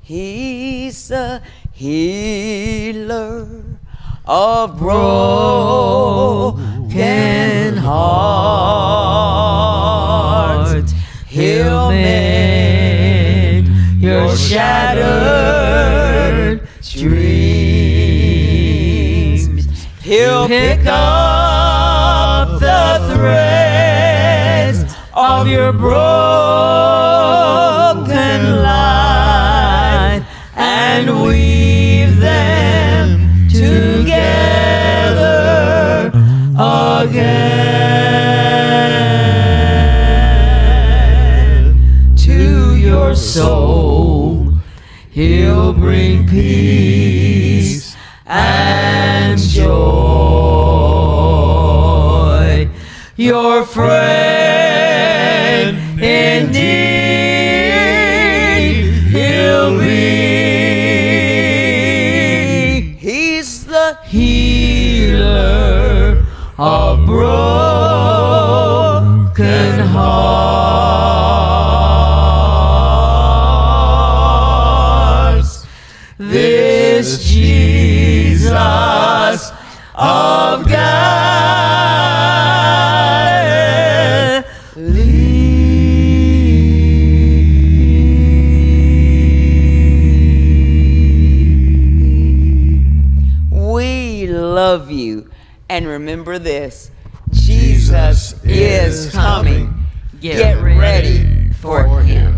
He's the healer of broken hearts. He'll mend your shattered dreams. He'll pick up the threads of your broken life and weave them together again. To your soul He'll bring peace and joy. Your friend indeed He'll be. He's the healer of broken hearts. This Jesus of Galilee. We love you, and remember this: Jesus is coming. Get ready for Him.